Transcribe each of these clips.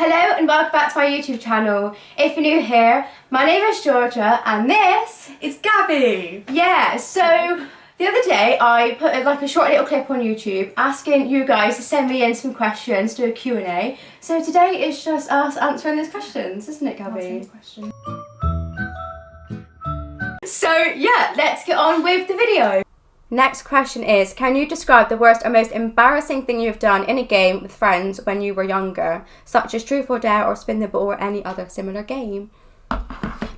Hello and welcome back to my YouTube channel. If you're new here, my name is Georgia and this is Gabby. Yeah, so the other day I put a short little clip on YouTube asking you guys to send me in some questions, do a Q&A. So today is just us answering those questions, isn't it, Gabby? So yeah, let's get on with the video. Next question is, can you describe the worst or most embarrassing thing you've done in a game with friends when you were younger, such as Truth or Dare or Spin the Ball or any other similar game? The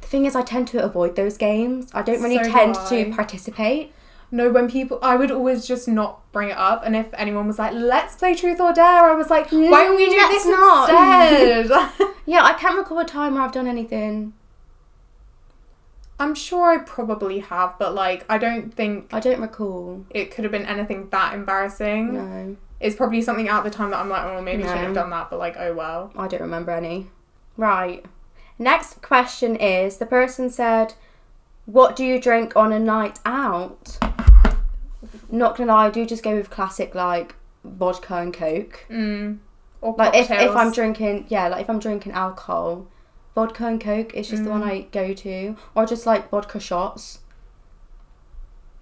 thing is, I tend to avoid those games. I don't really tend to participate. No, I would always just not bring it up, and if anyone was like, let's play Truth or Dare, I was like, why don't we do this instead? Yeah, I can't recall a time where I've done anything. I'm sure I probably have, but I don't recall. It could have been anything that embarrassing. No. It's probably something at the time that I'm like, oh, maybe I shouldn't have done that, but oh well. I don't remember any. Right. Next question is, the person said, what do you drink on a night out? Not gonna lie, I do just go with classic vodka and Coke. Or cocktails. if I'm drinking, if I'm drinking alcohol, vodka and Coke is just the one I go to, or just vodka shots.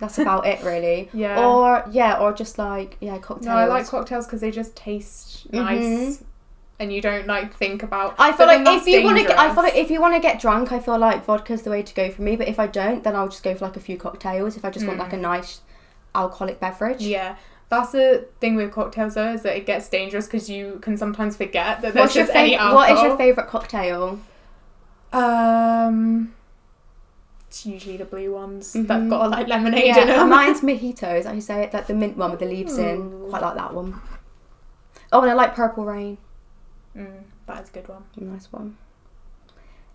That's about it, really. Yeah. Or just cocktails. No, I like cocktails because they just taste nice, and you don't think about. I feel like if you want to get drunk, I feel like vodka's the way to go for me. But if I don't, then I'll just go for a few cocktails. If I just want a nice alcoholic beverage. Yeah. That's the thing with cocktails though, is that it gets dangerous because you can sometimes forget that there's just any alcohol. What is your favourite cocktail? It's usually the blue ones that've got lemonade in them. Mine's mojitos. I say it, the mint one with the leaves in. Quite like that one. Oh, and I like Purple Rain. That is a good one. Nice one.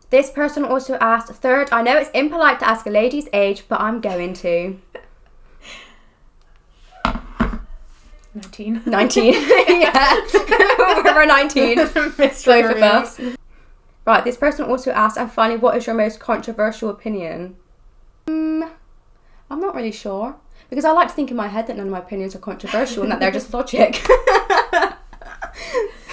This person also asked, third, I know it's impolite to ask a lady's age, but I'm going to. 19. 19. Yeah. We're 19. Both of us. Right, this person also asked, and finally, what is your most controversial opinion? I'm not really sure. Because I like to think in my head that none of my opinions are controversial and that they're just logic. So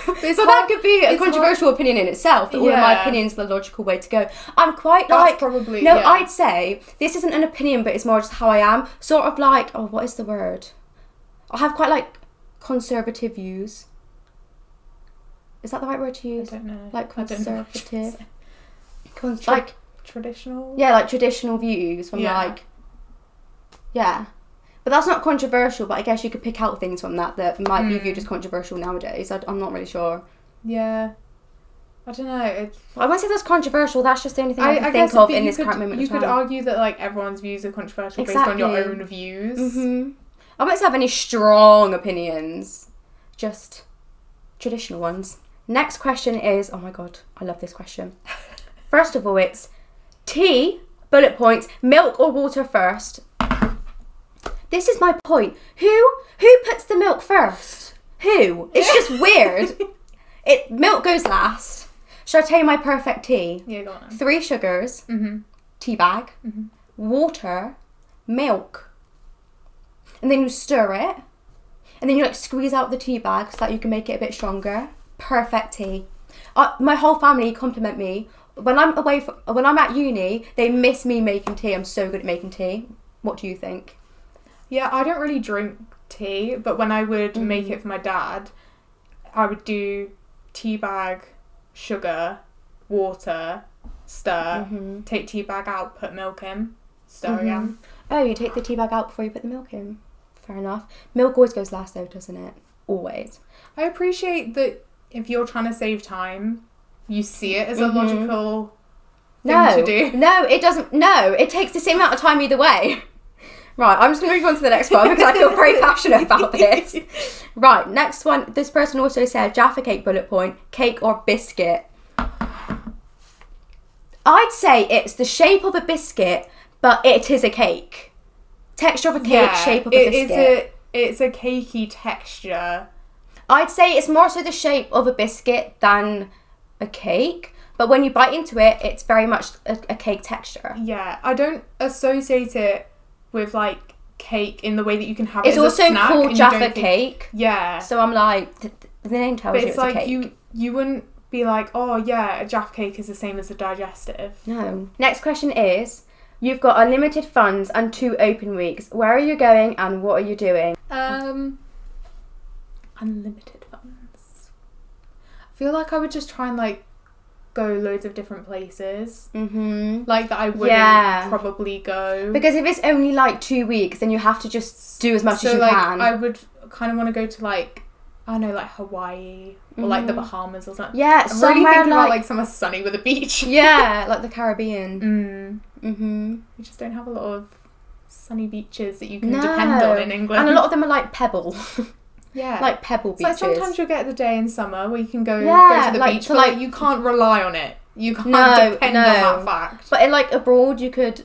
that could be a controversial opinion in itself, that all of my opinions are the logical way to go. I'm quite I'd say, this isn't an opinion, but it's more just how I am. Sort of what is the word? I have quite conservative views. Is that the right word to use? I don't know. Conservative. Traditional? Yeah, traditional views from yeah. But that's not controversial, but I guess you could pick out things from that might be viewed as controversial nowadays. I'm not really sure. Yeah. I don't know. I won't say that's controversial, that's just the only thing I can think of in this current moment of time. You could argue that everyone's views are controversial based on your own views. I won't have any strong opinions, just traditional ones. Next question is, oh my god, I love this question. First of all, it's tea, bullet points, milk or water first. This is my point. Who puts the milk first? Who? It's just weird. Milk goes last. Should I tell you my perfect tea? Yeah, go on. 3 sugars, tea bag, water, milk. And then you stir it. And then you squeeze out the tea bag so that you can make it a bit stronger. Perfect tea. My whole family compliment me. When I'm at uni, they miss me making tea. I'm so good at making tea. What do you think? Yeah, I don't really drink tea, but when I would make it for my dad, I would do tea bag, sugar, water, stir, take tea bag out, put milk in, stir again. Oh, you take the tea bag out before you put the milk in. Fair enough. Milk always goes last though, doesn't it? Always. I appreciate that if you're trying to save time, you see it as a logical thing to do. No, it doesn't. No, it takes the same amount of time either way. Right, I'm just going to move on to the next one because I feel very passionate about this. Right, next one. This person also said Jaffa Cake bullet point, cake or biscuit. I'd say it's the shape of a biscuit, but it is a cake. Texture of a cake, shape of a biscuit. It's a cakey texture. I'd say it's more so the shape of a biscuit than a cake, but when you bite into it, it's very much a cake texture. Yeah, I don't associate it with cake in the way that you can have it as a snack. It's also called Jaffa Cake. Yeah. So I'm the name tells you it's a cake. You wouldn't be like, oh yeah, a Jaffa Cake is the same as a digestive. No. Next question is, you've got unlimited funds and 2 open weeks. Where are you going and what are you doing? Unlimited funds. I feel like I would just try and like go loads of different places. Mm-hmm. Like that I wouldn't probably go. Because if it's only like 2 weeks, then you have to just do as much as you can. I would kind of want to go to like, I don't know, like Hawaii or like the Bahamas or something. Yeah, I'm really somewhere thinking about like like somewhere sunny with a beach. Yeah, like the Caribbean. We just don't have a lot of sunny beaches that you can depend on in England. And a lot of them are like pebble. Yeah. Like pebble beaches. So like sometimes you'll get the day in summer where you can go to the like, beach, but like you can't rely on it. You can't depend on that fact. But like abroad you could,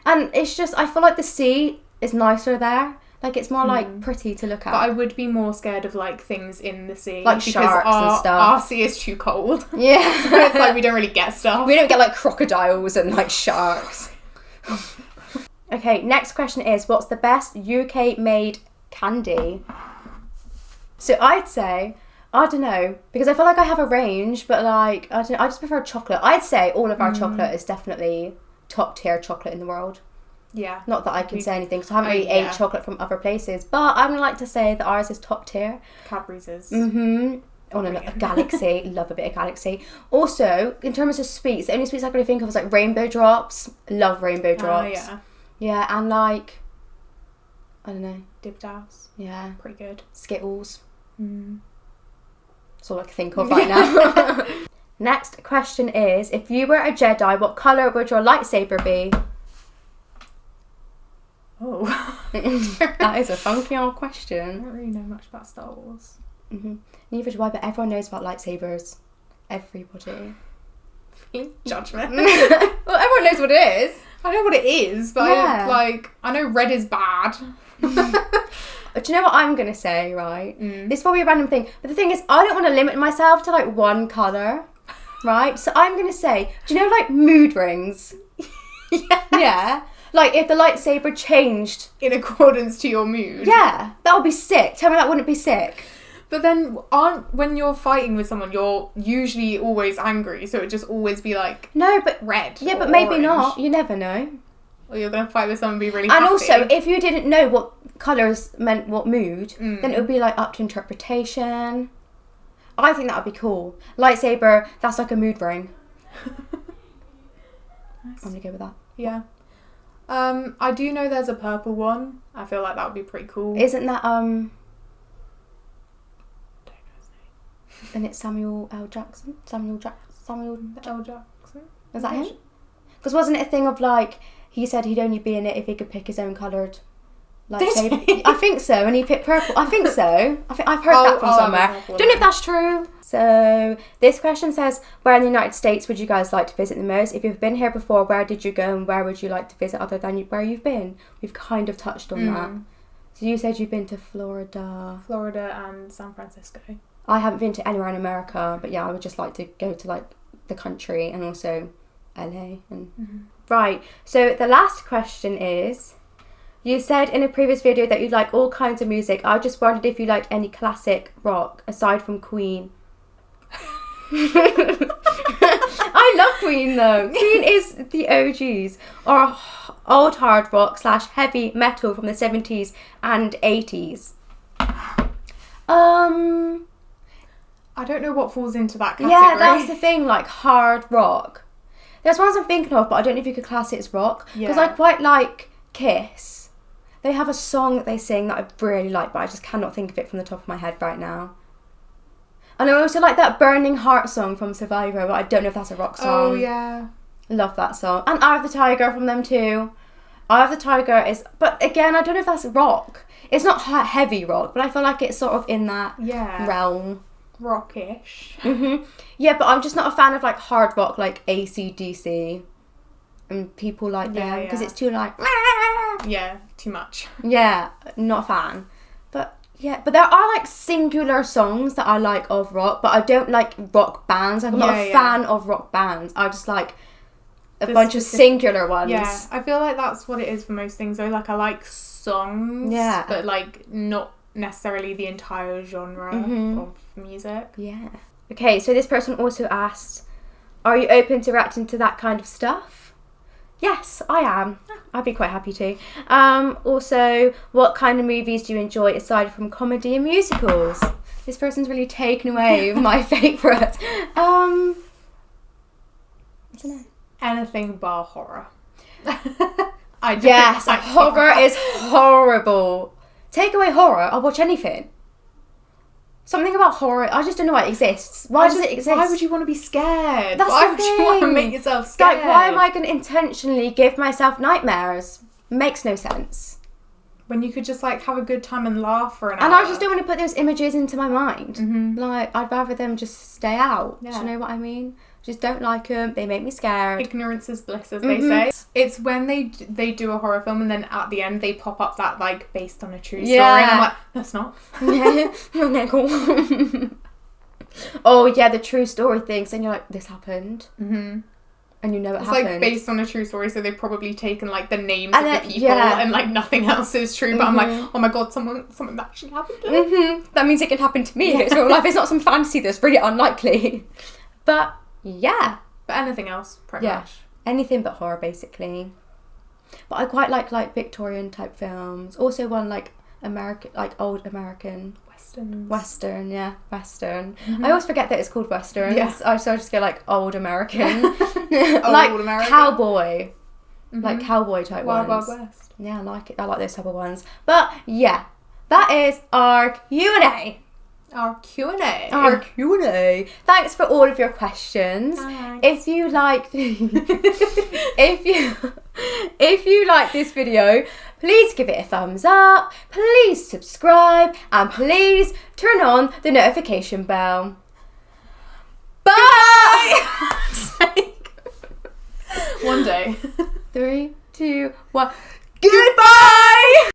and it's just, I feel like the sea is nicer there. Like it's more like pretty to look at. But I would be more scared of like things in the sea. Like sharks and stuff. Our sea is too cold. Yeah. So it's like we don't really get stuff. We don't get like crocodiles and like sharks. Okay, next question is, what's the best UK made candy? So I'd say, I don't know, because I feel like I have a range, but like, I don't know, I just prefer chocolate. I'd say all of our chocolate is definitely top tier chocolate in the world. Yeah. Not that I can say anything, because I haven't really ate chocolate from other places, but I'm going to like to say that ours is top tier. Cadbury's is. On a Galaxy. Love a bit of Galaxy. Also, in terms of sweets, the only sweets I can really think of is like Rainbow Drops. Love Rainbow Drops. Yeah. Yeah, and like, I don't know. Dibdabs. Yeah. Pretty good. Skittles. That's all I can think of right now. Next question is, if you were a Jedi, what colour would your lightsaber be? Oh. That is a funky old question. I don't really know much about Star Wars. Neither do I, but everyone knows about lightsabers. Everybody. Judgment. Well, everyone knows what it is. I know what it is, but I know red is bad. Do you know what I'm going to say, right? This is probably a random thing, but the thing is, I don't want to limit myself to like one colour, right? So I'm going to say, do you know like mood rings? Yes. Yeah. Like if the lightsaber changed in accordance to your mood. Yeah, that would be sick. Tell me that wouldn't be sick. But then when you're fighting with someone, you're usually always angry, so it'd just always be like red. Yeah, or but maybe orange. not. You never know. Or you're gonna fight with someone and be really happy. happy. Also, if you didn't know what colours meant what mood, then it would be like up to interpretation. I think that would be cool. Lightsaber, that's like a mood ring. Nice. I'm gonna go with that. Yeah. I do know there's a purple one. I feel like that would be pretty cool. Isn't that Don't know his name. Then it's Samuel L. Jackson? Samuel L. Jackson? Is that him? Because wasn't it a thing of like, he said he'd only be in it if he could pick his own coloured lightsaber? I think so, and he picked purple. I think so. I've heard that from somewhere. Don't know if that's true. So this question says, where in the United States would you guys like to visit the most? If you've been here before, where did you go and where would you like to visit other than where you've been? We've kind of touched on that. So you said you've been to Florida. Florida and San Francisco. I haven't been to anywhere in America, but yeah, I would just like to go to like the country and also LA. And Right, so the last question is, you said in a previous video that you like all kinds of music. I just wondered if you liked any classic rock aside from Queen. I love Queen though. Queen is the OGs, or old hard rock / heavy metal from the 70s and 80s. I don't know what falls into that category. Yeah, that's the thing, like hard rock. There's ones I'm thinking of, but I don't know if you could class it as rock. Because I quite like Kiss. They have a song that they sing that I really like, but I just cannot think of it from the top of my head right now. And I also like that Burning Heart song from Survivor, but I don't know if that's a rock song. Oh, yeah. Love that song. And Eye of the Tiger from them too. Eye of the Tiger is... But again, I don't know if that's rock. It's not heavy rock, but I feel like it's sort of in that realm. Rockish. Yeah, but I'm just not a fan of like hard rock, like AC/DC. And people like them, because it's too like... Yeah, too much. Yeah, not a fan. But there are like singular songs that I like of rock, but I don't like rock bands. Like I'm not a fan of rock bands. I just like a bunch of singular ones. Yeah, I feel like that's what it is for most things though. Like I like songs, but like not necessarily the entire genre of music. Yeah. Okay, so this person also asked, are you open to reacting to that kind of stuff? Yes, I am. I'd be quite happy to. Also, what kind of movies do you enjoy aside from comedy and musicals? This person's really taken away my favourite. I don't know. Anything bar horror. Yes, horror is horrible. Take away horror, I'll watch anything. Something about horror, I just don't know why it exists. Why does it exist? Why would you want to be scared? That's why the would you want to thing. make yourself scared? Like, why am I going to intentionally give myself nightmares? Makes no sense. When you could just like have a good time and laugh for an hour. And I just don't want to put those images into my mind. Mm-hmm. Like, I'd rather them just stay out. Yeah. Do you know what I mean? Just don't like them. They make me scared. Ignorance is bliss, as they say. It's when they do a horror film and then at the end they pop up that like based on a true story, and I'm like, that's not. Yeah. Okay, cool. Oh yeah, the true story things, and you're like, this happened. Mm-hmm. And you know it it's happened. like based on a true story, so they've probably taken like the names And of then- the people and like nothing else is true. But I'm like, oh my god, something that actually happened to them. That means it can happen to me if it's real life. It's not some fantasy that's really unlikely. But yeah. But anything else, pretty much. Anything but horror, basically. But I quite like Victorian type films. Also one like American, like old American. Western. Mm-hmm. I always forget that it's called Westerns. Yeah. I just go like old American. Old American. Cowboy. Mm-hmm. Like cowboy type Wild ones. Wild West. Yeah, I like it. I like those type of ones. But yeah, that is our Q&A. Our Q&A. Our Q&A. Thanks for all of your questions. Thanks. If you liked if you like this video, please give it a thumbs up, please subscribe, and please turn on the notification bell. Bye. One day. 3, 2, 1. Goodbye.